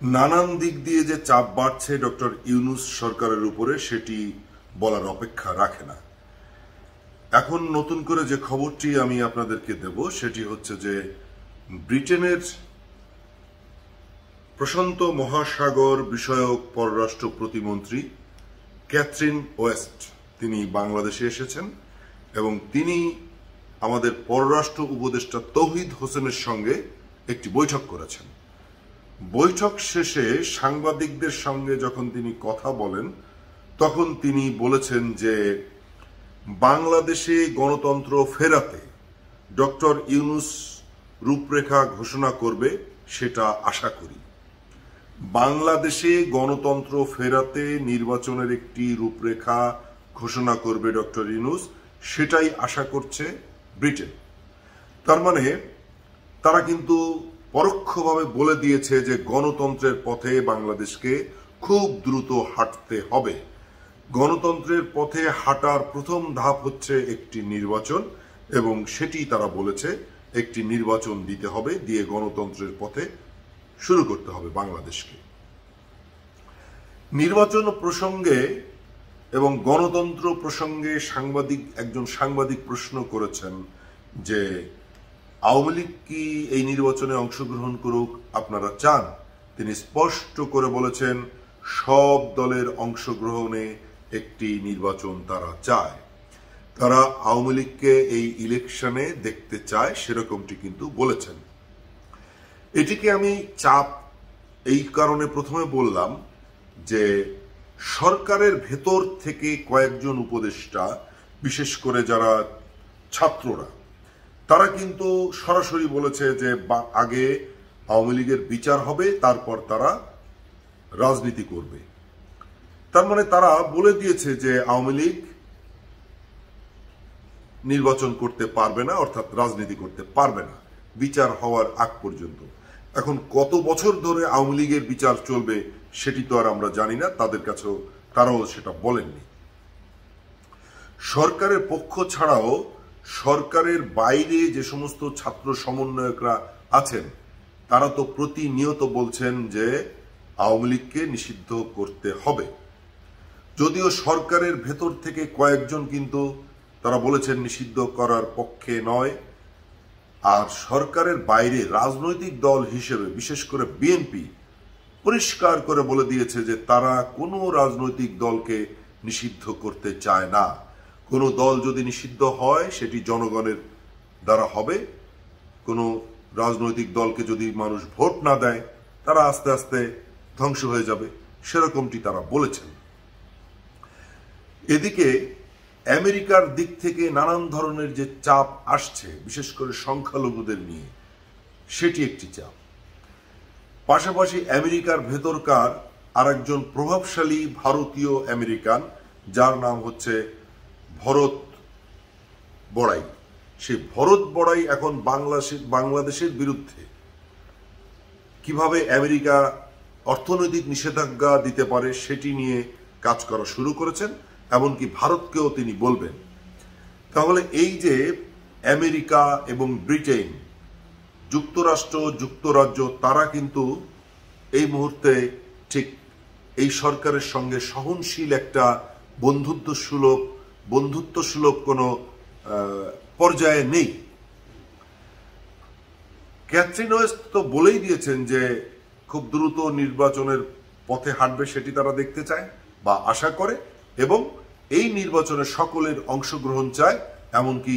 নানান দিক দিয়ে যে চাপ বাড়ছে ডক্টর ইউনূস সরকারের উপরে সেটি বলার অপেক্ষা রাখে না। এখন নতুন করে যে খবরটি আমি আপনাদেরকে দেব সেটি হচ্ছে যে ব্রিটেনের প্রশান্ত মহাসাগর বিষয়ক পররাষ্ট্র প্রতিমন্ত্রী ক্যাথরিন ওয়েস্ট তিনি বাংলাদেশে এসেছেন এবং তিনি আমাদের পররাষ্ট্র উপদেষ্টা তৌহিদ হোসেনের সঙ্গে একটি বৈঠক করেছেন। বৈঠক শেষে সাংবাদিকদের সঙ্গে যখন তিনি কথা বলেন তখন তিনি বলেছেন যে বাংলাদেশে গণতন্ত্র ফেরাতে ডক্টর ইউনূস রূপরেখা ঘোষণা করবে সেটা আশা করি। বাংলাদেশে গণতন্ত্র ফেরাতে নির্বাচনের একটি রূপরেখা ঘোষণা করবে ডক্টর ইউনূস, সেটাই আশা করছে ব্রিটেন। তার মানে তারা কিন্তু পরোক্ষভাবে বলে দিয়েছে যে গণতন্ত্রের পথে বাংলাদেশকে খুব দ্রুত হাঁটতে হবে। গণতন্ত্রের পথে হাঁটার প্রথম ধাপ হচ্ছে একটি নির্বাচন এবং সেটি তারা বলেছে একটি নির্বাচন দিতে হবে, দিয়ে গণতন্ত্রের পথে শুরু করতে হবে বাংলাদেশকে। নির্বাচন প্রসঙ্গে এবং গণতন্ত্র প্রসঙ্গে একজন সাংবাদিক প্রশ্ন করেছেন যে আওয়ামী লীগ কি এই নির্বাচনে অংশগ্রহণ করুক আপনারা চান? তিনি স্পষ্ট করে বলেছেন সব দলের অংশগ্রহণে একটি নির্বাচন তারা চায়, তারা আওয়ামী লীগকে এই ইলেকশনে দেখতে চায়, সেরকমটি কিন্তু বলেছেন। এটিকে আমি চাপ এই কারণে প্রথমে বললাম যে সরকারের ভেতর থেকে কয়েকজন উপদেষ্টা, বিশেষ করে যারা ছাত্ররা, তারা কিন্তু সরাসরি বলেছে যে আগে আওয়ামী লীগের বিচার হবে, তারপর তারা রাজনীতি করবে। তার মানে তারা বলে দিয়েছে যে আওয়ামী লীগ নির্বাচন করতে পারবে না, অর্থাৎ রাজনীতি করতে পারবে না বিচার হওয়ার আগ পর্যন্ত। এখন কত বছর ধরে আওয়ামী লীগের বিচার চলবে সেটি তো আর আমরা জানি না, তাদের কাছেও তারাও সেটা বলেননি। সরকারের পক্ষ ছাড়াও সরকারের বাইরে যে সমস্ত ছাত্র সমন্বয়করা আছেন তারা তো প্রতিনিয়ত বলছেন যে আওয়ামী লীগকে নিষিদ্ধ করতে হবে। যদিও সরকারের ভেতর থেকে কয়েকজন কিন্তু তারা বলেছেন নিষিদ্ধ করার পক্ষে নয়, আর সরকারের বাইরে রাজনৈতিক দল হিসেবে বিশেষ করে বিএনপি পরিষ্কার করে বলে দিয়েছে যে তারা কোনো রাজনৈতিক দলকে নিষিদ্ধ করতে চায় না। কোনো দল যদি নিষিদ্ধ হয় সেটি জনগণের দ্বারা হবে। কোনো রাজনৈতিক দলকে যদি মানুষ ভোট না দেয় তারা আস্তে আস্তে ধ্বংস হয়ে যাবে, সেরকমটি তারা বলেছেন। এদিকে আমেরিকার দিক থেকে নানান ধরনের যে চাপ আসছে বিশেষ করে সংখ্যালঘুদের নিয়ে, সেটি একটি চাপ। পাশাপাশি আমেরিকার ভেতরকার আরেকজন প্রভাবশালী ভারতীয় আমেরিকান যার নাম হচ্ছে ভরত বড়াই, সেই ভরত বড়াই এখন বাংলাদেশের বিরুদ্ধে কিভাবে আমেরিকা অর্থনৈতিক নিষেধাজ্ঞা দিতে পারে সেটি নিয়ে কাজ করা শুরু করেছেন, এমনকি ভারতকেও তিনি বলবেন। তাহলে এই যে আমেরিকা এবং ব্রিটেন, যুক্তরাষ্ট্র, যুক্তরাজ্য, তারা কিন্তু এই মুহূর্তে ঠিক এই সরকারের সঙ্গে সহনশীল একটা বন্ধুত্ব সুলভ কোনো পর্যায়ে নেই। ক্যাথরিন ওয়েস্ট তো বলেই দিয়েছেন যে খুব দ্রুত নির্বাচনের পথে হাঁটবে সেটি তারা দেখতে চায় বা আশা করে, এবং এই নির্বাচনে সকলের অংশগ্রহণ চায়, এমনকি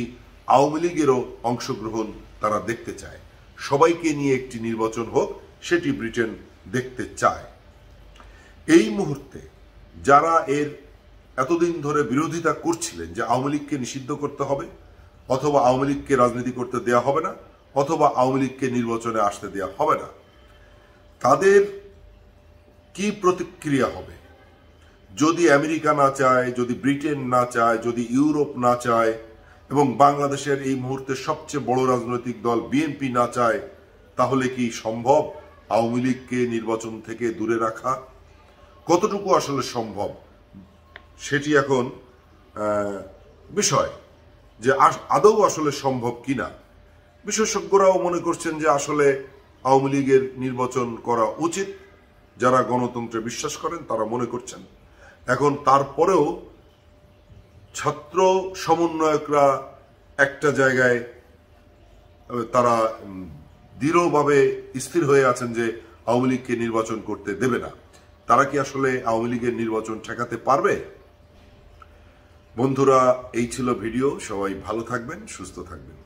আওয়ামী লীগেরও অংশগ্রহণ তারা দেখতে চায়। সবাইকে নিয়ে একটি নির্বাচন হোক সেটি ব্রিটেন দেখতে চায়। এই মুহূর্তে যারা এর এতদিন ধরে বিরোধিতা করছিলেন যে আওয়ামী লীগকে নিষিদ্ধ করতে হবে, অথবা আওয়ামী লীগকে রাজনীতি করতে দেয়া হবে না, অথবা আওয়ামী লীগকে নির্বাচনে আসতে দেয়া হবে না, তাদের কি প্রতিক্রিয়া হবে? যদি আমেরিকা না চায়, যদি ব্রিটেন না চায়, যদি ইউরোপ না চায়, এবং বাংলাদেশের এই মুহূর্তে সবচেয়ে বড় রাজনৈতিক দল বিএনপি না চায়, তাহলে কি সম্ভব আওয়ামী লীগকে নির্বাচন থেকে দূরে রাখা? কতটুকু আসলে সম্ভব সেটি এখন বিষয়, যে আদৌ আসলে সম্ভব কিনা। বিশেষজ্ঞরাও মনে করছেন যে আসলে আওয়ামী লীগের নির্বাচন করা উচিত, যারা গণতন্ত্রে বিশ্বাস করেন তারা মনে করছেন। এখন তারপরেও ছাত্র সমন্বয়করা একটা জায়গায় তারা দৃঢ়ভাবে স্থির হয়ে আছেন যে আওয়ামী লীগকে নির্বাচন করতে দেবে না। তারা কি আসলে আওয়ামী লীগের নির্বাচন ঠেকাতে পারবে? বন্ধুরা, এই ছিল ভিডিও। সবাই ভালো থাকবেন, সুস্থ থাকবেন।